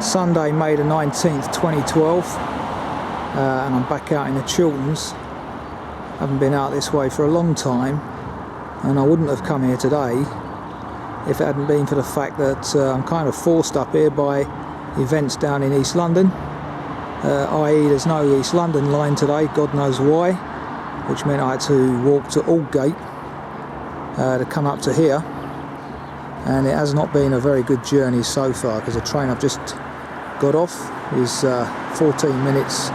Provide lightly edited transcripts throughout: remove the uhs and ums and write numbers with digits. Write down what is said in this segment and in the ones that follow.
Sunday, May the 19th, 2012, and I'm back out in the Chilterns. Haven't been out this way for a long time, and I wouldn't have come here today if it hadn't been for the fact that I'm kind of forced up here by events down in East London, i.e. there's no East London line today, God knows why, which meant I had to walk to Aldgate to come up to here, and it has not been a very good journey so far because the train I've just got off is 14 minutes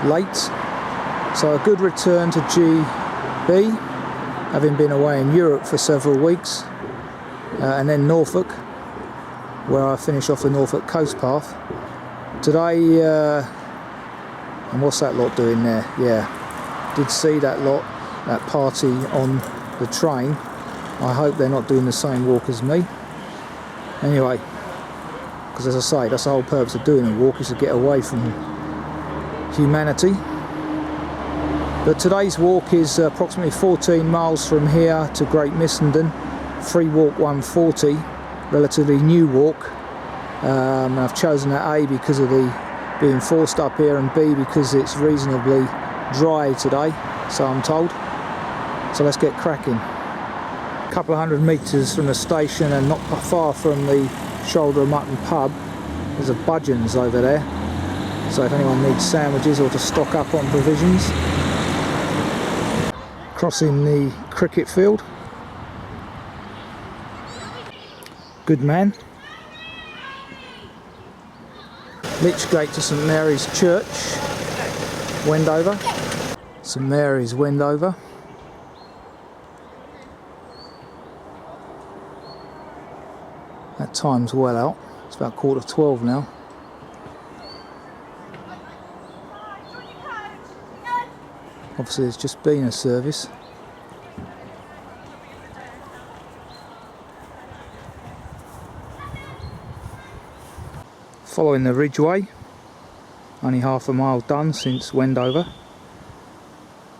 late. So a good return to GB, having been away in Europe for several weeks, and then Norfolk, where I finish off the Norfolk coast path. Today, and what's that lot doing there? Yeah, did see that lot, that party on the train. I hope they're not doing the same walk as me. Anyway, because as I say, that's the whole purpose of doing a walk, is to get away from humanity. But today's walk is approximately 14 miles from here to Great Missenden, free walk 140, relatively new walk. And I've chosen that A because of the being forced up here, and B because it's reasonably dry today, so I'm told. So let's get cracking. A couple of hundred metres from the station and not far from the Shoulder of Mutton pub, there's a Budgeons over there, so if anyone needs sandwiches or to stock up on provisions. Crossing the cricket field. Good man. Lichgate to St Mary's Church, Wendover. St Mary's, Wendover. That time's well out. It's about 12:15 now. Obviously there's just been a service. Following the Ridgeway, only half a mile done since Wendover.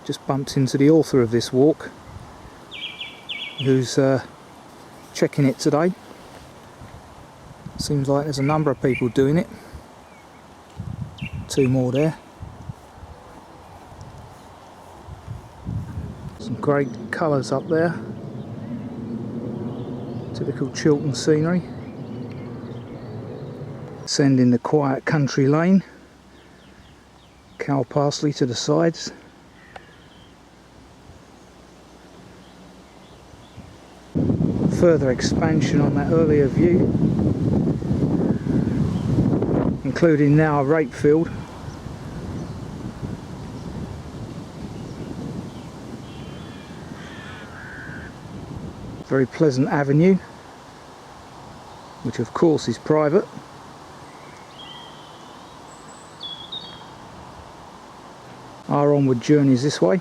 Just bumped into the author of this walk, who's checking it today. Seems like there's a number of people doing it. Two more there. Some great colours up there. Typical Chiltern scenery. Sending the quiet country lane. Cow parsley to the sides. Further expansion on that earlier view, including now a rape field. Very pleasant avenue, which of course is private. Our onward journey is this way.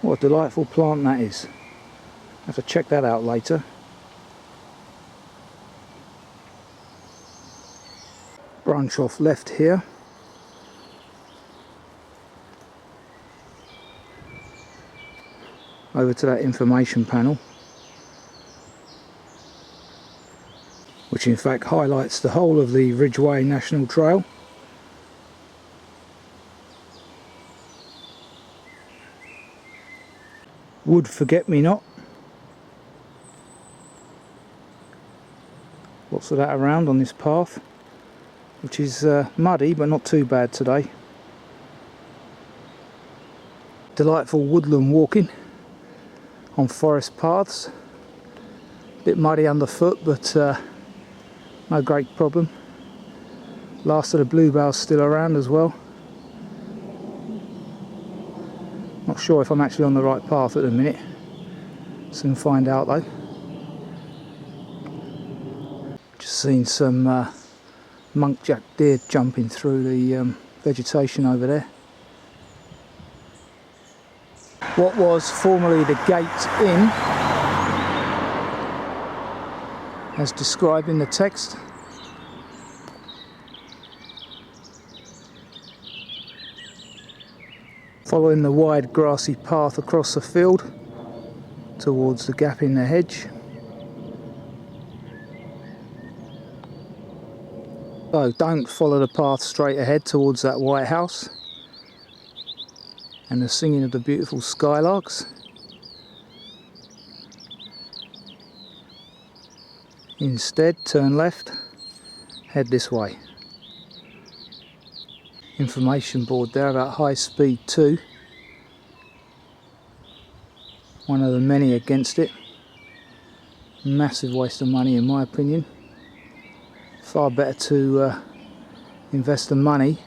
What a delightful plant that is. Have to check that out later. Branch off left here. Over to that information panel, which in fact highlights the whole of the Ridgeway National Trail. Wood forget-me-not. Lots of that around on this path, which is muddy but not too bad today. Delightful woodland walking on forest paths. A bit muddy underfoot, but no great problem. Last of the bluebells still around as well. Not sure if I'm actually on the right path at the minute. Soon find out though. Just seen some muntjac deer jumping through the vegetation over there. What was formerly the Gate Inn, as described in the text. Following the wide grassy path across the field towards the gap in the hedge. So don't follow the path straight ahead towards that white house and the singing of the beautiful skylarks. Instead, turn left, head this way. Information board there about high speed 2. One of the many against it. Massive waste of money in my opinion. Far better to invest the money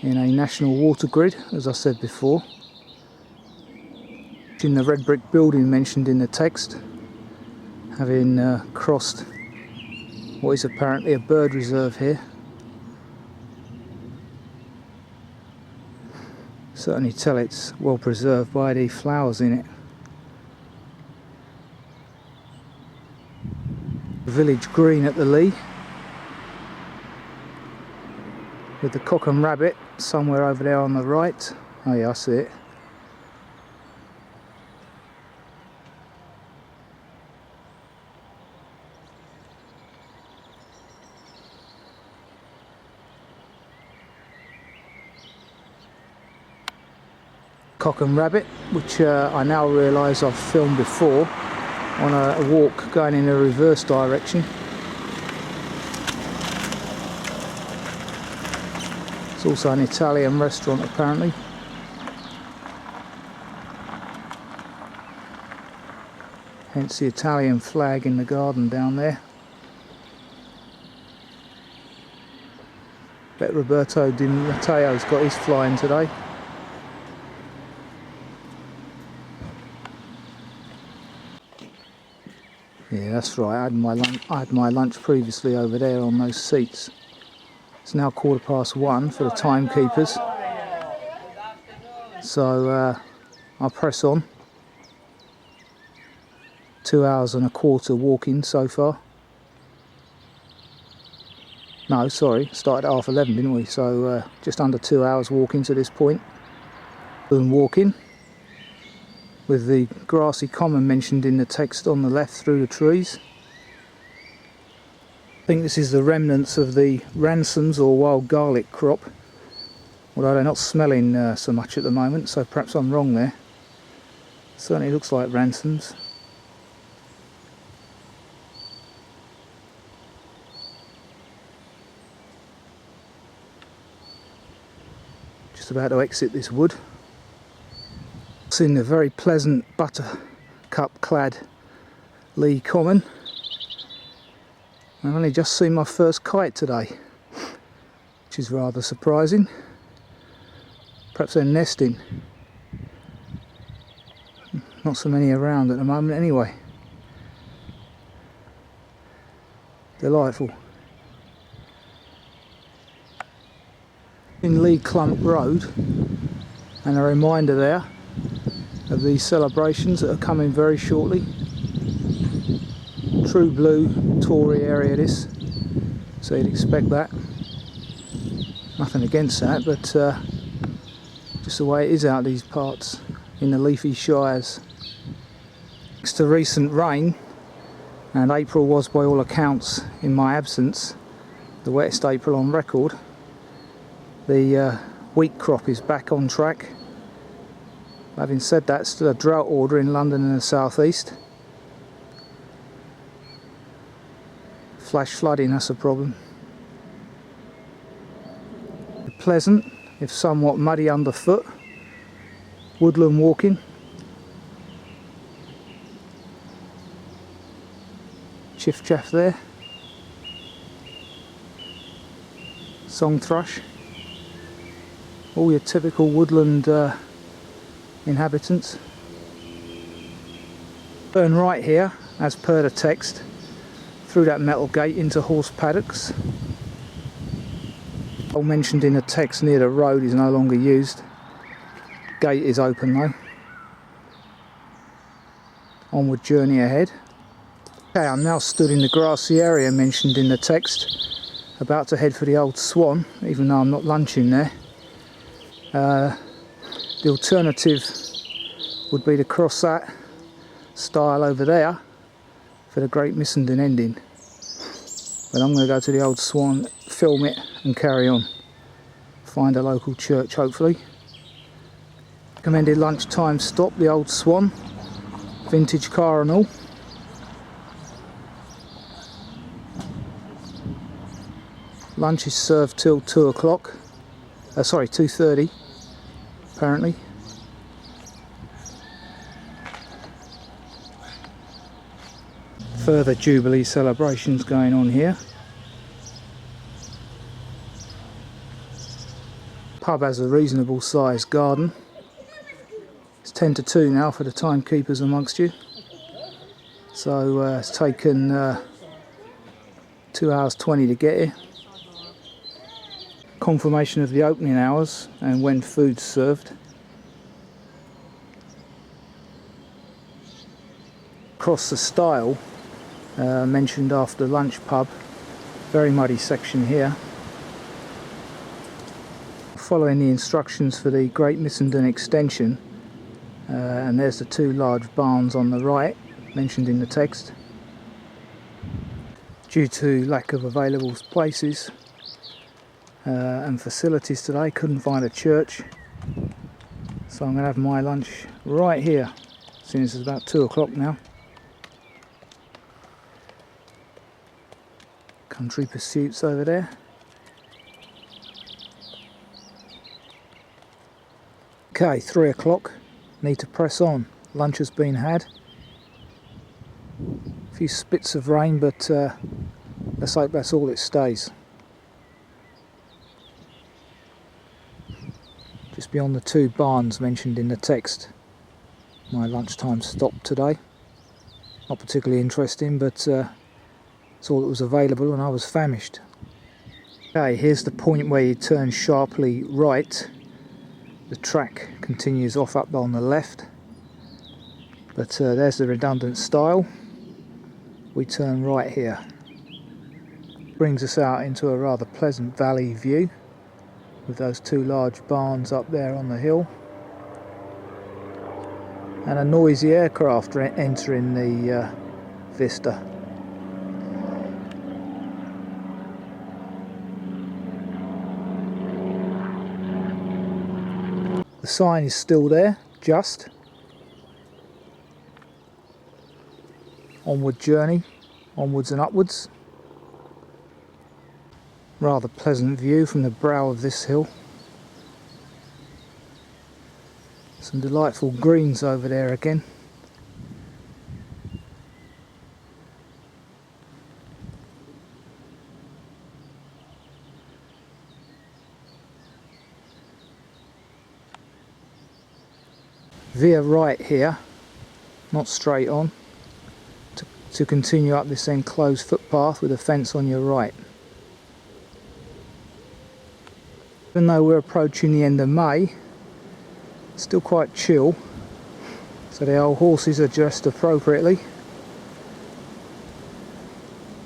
in a national water grid, as I said before. In the red brick building mentioned in the text, having crossed what is apparently a bird reserve here. Certainly tell it's well preserved by the flowers in it. Village green at the lee, with the cock and rabbit somewhere over there on the right. Oh yeah, I see it. Cock and rabbit, which I now realise I've filmed before on a walk going in a reverse direction. It's also an Italian restaurant apparently. Hence the Italian flag in the garden down there. Bet Roberto Di Matteo's got his flying today. Yeah, that's right. I had my lunch previously over there on those seats. It's now 1:15 for the timekeepers. So I'll press on. 2 hours and a quarter walking so far. No, sorry, started at 11:30, didn't we? So just under 2 hours walking to this point. Boom, walking. With the grassy common mentioned in the text on the left through the trees. I think this is the remnants of the ransoms or wild garlic crop, although they're not smelling so much at the moment, so perhaps I'm wrong there. Certainly looks like ransoms. Just about to exit this wood. In the very pleasant buttercup clad Lee Common. I've only just seen my first kite today, which is rather surprising. Perhaps they're nesting. Not so many around at the moment anyway. Delightful. In Lee Clump Road, and a reminder there of these celebrations that are coming very shortly. True blue Tory area this, so you'd expect that. Nothing against that, but just the way it is out these parts in the leafy shires. Thanks to recent rain, and April was by all accounts in my absence the wettest April on record, the wheat crop is back on track. Having said that, still a drought order in London and the southeast. Flash flooding, that's a problem. Pleasant, if somewhat muddy underfoot. Woodland walking. Chiff chaff there. Song thrush. All your typical woodland inhabitants. Turn right here, as per the text, through that metal gate into horse paddocks. All mentioned in the text near the road is no longer used. Gate is open though. Onward journey ahead. Okay, I'm now stood in the grassy area mentioned in the text, about to head for the Old Swan, even though I'm not lunching there. The alternative would be to cross that stile over there for the Great Missenden ending. But I'm going to go to the old Swan, film it and carry on. Find a local church hopefully. Recommended lunchtime stop, the old Swan. Vintage car and all. Lunch is served till 2 o'clock. Sorry, 2:30 apparently. Further Jubilee celebrations going on here. Pub has a reasonable sized garden. It's 10 to 2 now for the timekeepers amongst you. So it's taken 2 hours 20 to get here. Confirmation of the opening hours and when food's served. Across the stile, mentioned after lunch pub, very muddy section here. Following the instructions for the Great Missenden extension, and there's the 2 large barns on the right, mentioned in the text. Due to lack of available places and facilities today, couldn't find a church, so I'm going to have my lunch right here, since it's about 2 o'clock now. Country pursuits over there. Okay, 3 o'clock, need to press on. Lunch has been had. A few spits of rain, but let's hope that's all it stays. Just beyond the 2 barns mentioned in the text. My lunchtime stop today. Not particularly interesting, but it's all that was available and I was famished. Okay, here's the point where you turn sharply right. The track continues off up on the left, but there's the redundant stile. We turn right here. Brings us out into a rather pleasant valley view with those 2 large barns up there on the hill and a noisy aircraft entering the vista. The sign is still there, just. Onward journey, onwards and upwards. Rather pleasant view from the brow of this hill. Some delightful greens over there again. Veer right here, not straight on, to continue up this enclosed footpath with a fence on your right. Even though we're approaching the end of May, it's still quite chill, so the old horses are dressed appropriately.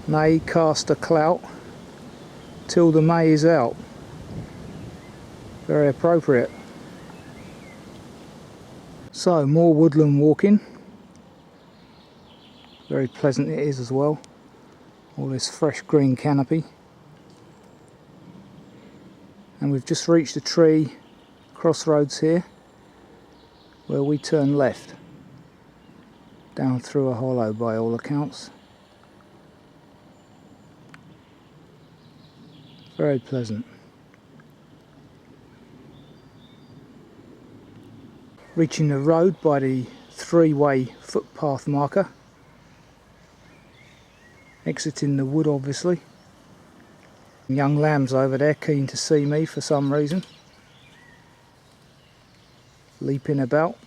Neigh, cast a clout till the May is out. Very appropriate. So, more woodland walking. Very pleasant it is as well. All this fresh green canopy. And we've just reached a tree crossroads here where we turn left. Down through a hollow by all accounts. Very pleasant. Reaching the road by the 3-way footpath marker. Exiting the wood obviously. Young lambs over there keen to see me for some reason. Leaping about.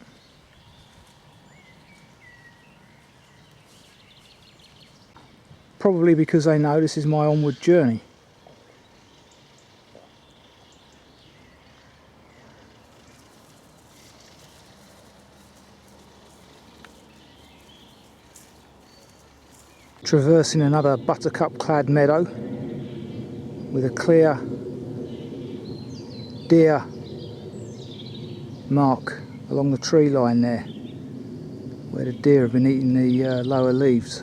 Probably because they know this is my onward journey. Traversing another buttercup clad meadow with a clear deer mark along the tree line there where the deer have been eating the lower leaves.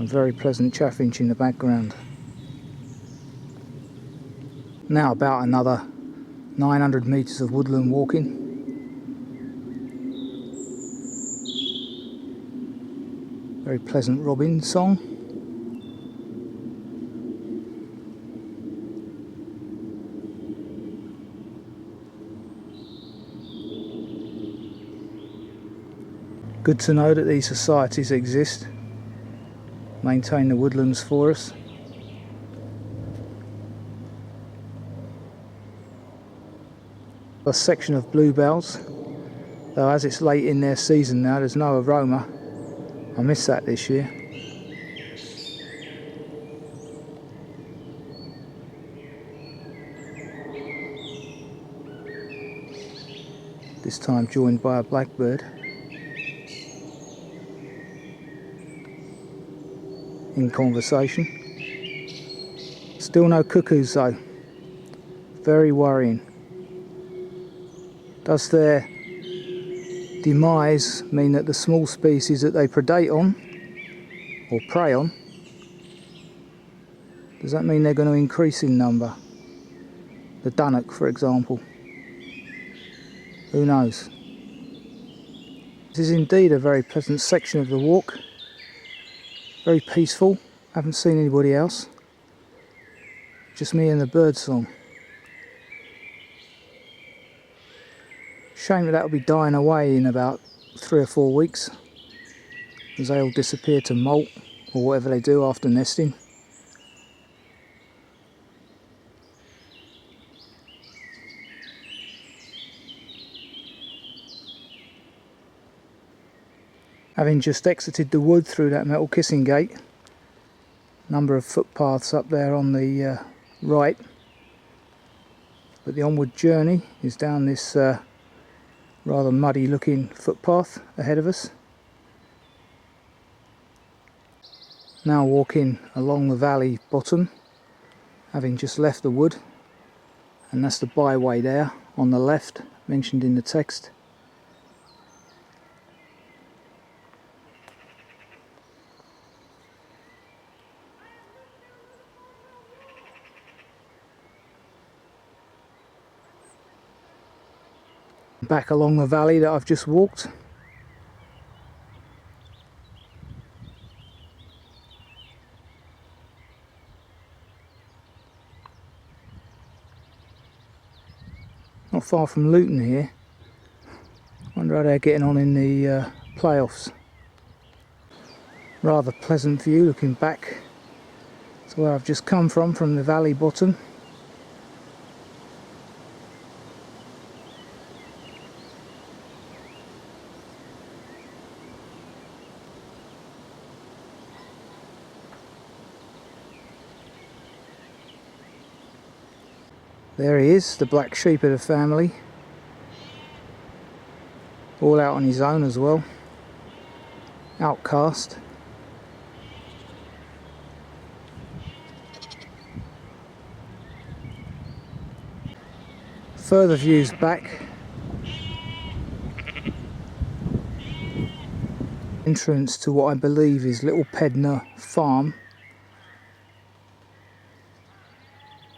A very pleasant chaffinch in the background. Now about another 900 metres of woodland walking. Very pleasant robin song. Good to know that these societies exist, maintain the woodlands for us. A section of bluebells, though as it's late in their season now there's no aroma. I missed that this year. This time joined by a blackbird. In conversation. Still no cuckoos though. Very worrying. Does their demise mean that the small species that they predate on or prey on, does that mean they're going to increase in number? The dunnock, for example. Who knows? This is indeed a very pleasant section of the walk. Very peaceful. Haven't seen anybody else. Just me and the bird song. Shame that will be dying away in about 3 or 4 weeks, as they all disappear to molt or whatever they do after nesting. Having just exited the wood through that metal kissing gate, number of footpaths up there on the right, but the onward journey is down this rather muddy looking footpath ahead of us. Now walking along the valley bottom, having just left the wood, and that's the byway there on the left mentioned in the text. Back along the valley that I've just walked. Not far from Luton here. Wonder how they're getting on in the playoffs. Rather pleasant view looking back to where I've just come from the valley bottom. There he is, the black sheep of the family. All out on his own as well. Outcast. Further views back. Entrance to what I believe is Little Pedner Farm.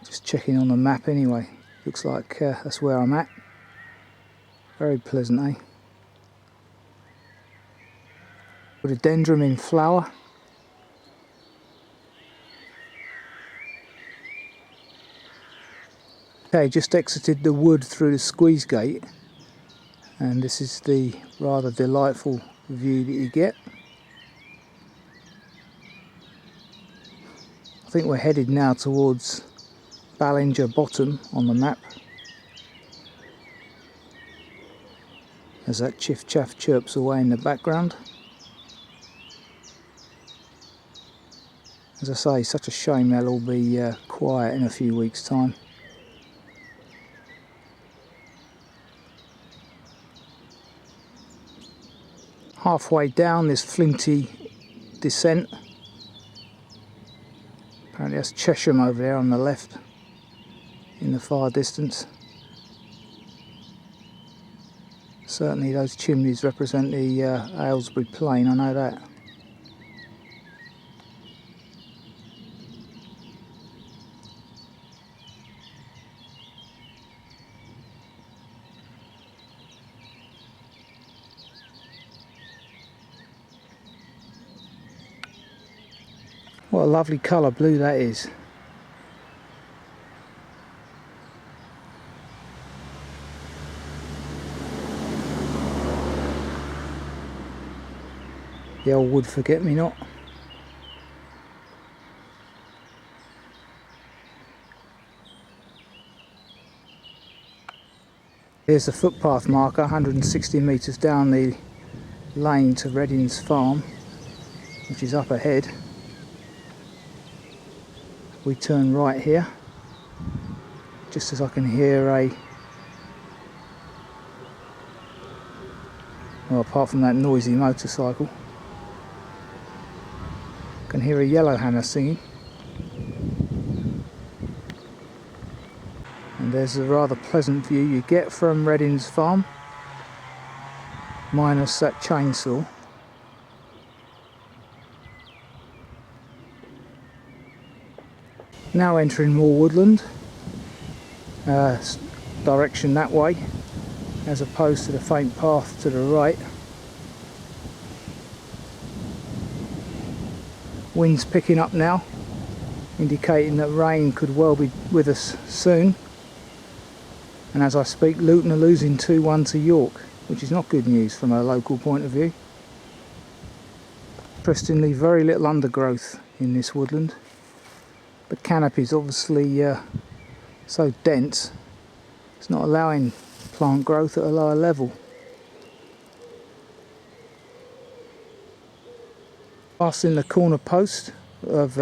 Just checking on the map anyway. Looks like that's where I'm at. Very pleasant, eh? Rhododendron in flower. Okay, just exited the wood through the squeeze gate, and this is the rather delightful view that you get. I think we're headed now towards Ballinger Bottom on the map, as that chiff chaff chirps away in the background. As I say, such a shame they'll all be quiet in a few weeks' time. Halfway down this flinty descent. Apparently that's Chesham over there on the left in the far distance. Certainly those chimneys represent the Aylesbury Plain, I know that. What a lovely colour blue that is. The old wood forget-me-not. Here's the footpath marker, 160 metres down the lane to Reddin's farm, which is up ahead. We turn right here, just as I can hear well, apart from that noisy motorcycle, I can hear a yellowhammer singing. And there's a rather pleasant view you get from Reddin's farm, minus that chainsaw. Now entering more woodland, direction that way, as opposed to the faint path to the right. Wind's picking up now, indicating that rain could well be with us soon. And as I speak, Luton are losing 2-1 to York, which is not good news from a local point of view. Interestingly, very little undergrowth in this woodland. The canopy is obviously so dense, it's not allowing plant growth at a lower level. Passing the corner post of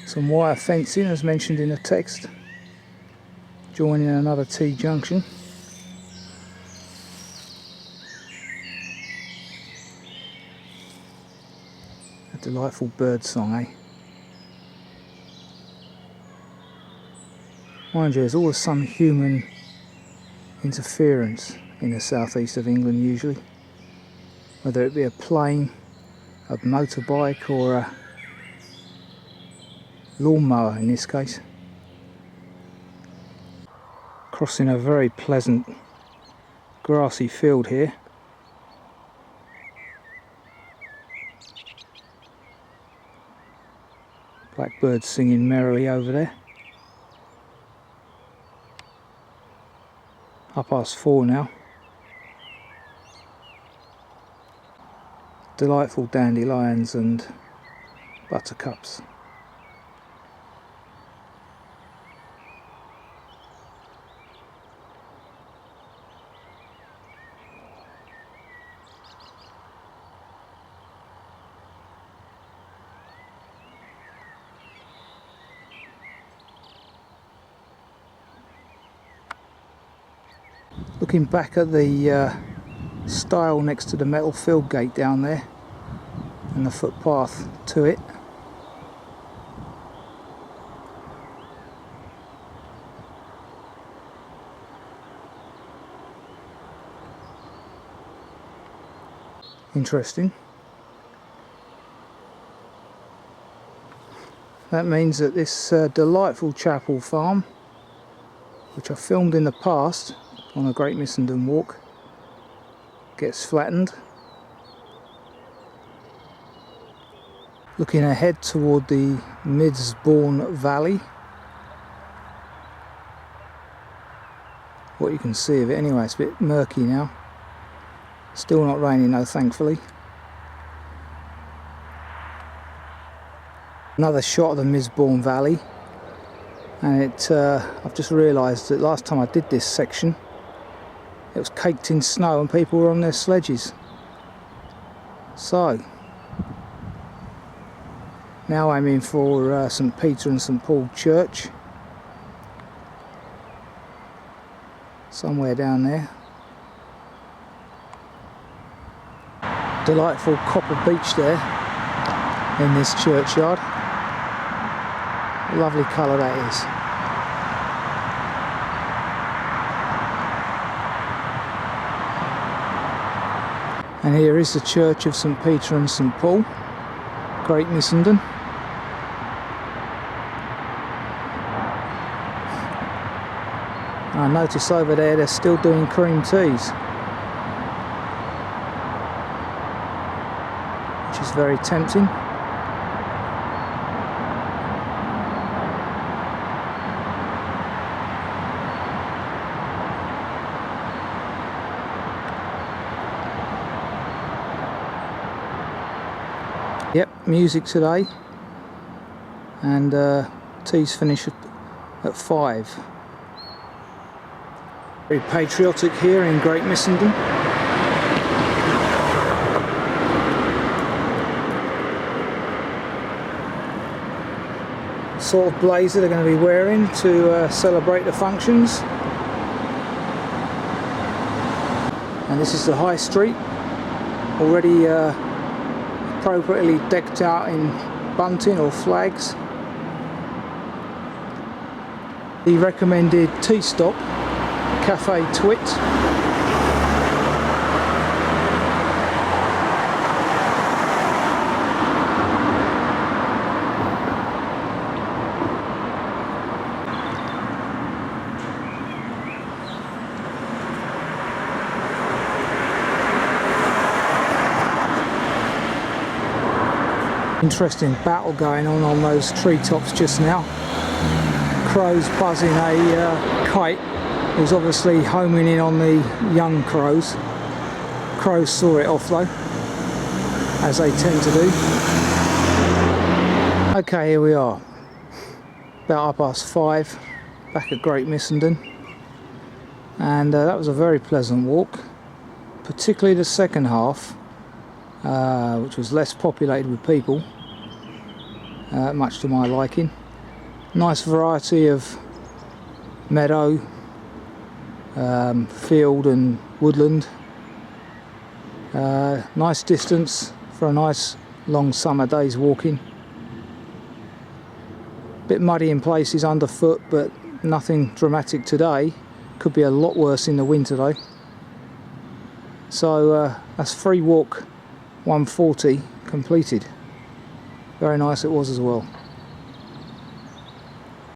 some wire fencing, as mentioned in the text, joining another T-junction. A delightful bird song, eh? Mind you, there's always some human interference in the southeast of England usually, whether it be a plane, a motorbike or a lawnmower in this case. Crossing a very pleasant grassy field here. Blackbirds singing merrily over there. 4:30 now. Delightful dandelions and buttercups. Looking back at the stile next to the metal field gate down there and the footpath to it, interesting. That means that this delightful chapel farm, which I filmed in the past on a Great Missenden walk, gets flattened. Looking ahead toward the Midsbourne Valley, what you can see of it anyway, it's a bit murky now. Still not raining though, thankfully. Another shot of the Midsbourne Valley, and I've just realised that last time I did this section it was caked in snow and people were on their sledges. So now I'm in for St Peter and St Paul Church, somewhere down there. Delightful copper beach there in this churchyard. Lovely colour that is. And here is the church of St Peter and St Paul, Great Missenden. I notice over there they're still doing cream teas, which is very tempting. Yep, music today, and teas finish at 5. Very patriotic here in Great Missenden. Sort of blazer they're going to be wearing to celebrate the functions. And this is the High Street, already appropriately decked out in bunting or flags. The recommended tea stop, Cafe Twit. Interesting battle going on those treetops just now. Crows buzzing a kite. It was obviously homing in on the young crows. Crows saw it off though, as they tend to do. Okay, here we are. About 5:30, back at Great Missenden. And that was a very pleasant walk, particularly the second half, which was less populated with people. Much to my liking. Nice variety of meadow, field and woodland. Nice distance for a nice long summer day's walking. Bit muddy in places underfoot, but nothing dramatic today. Could be a lot worse in the winter though. So that's free walk 140 completed. Very nice it was as well.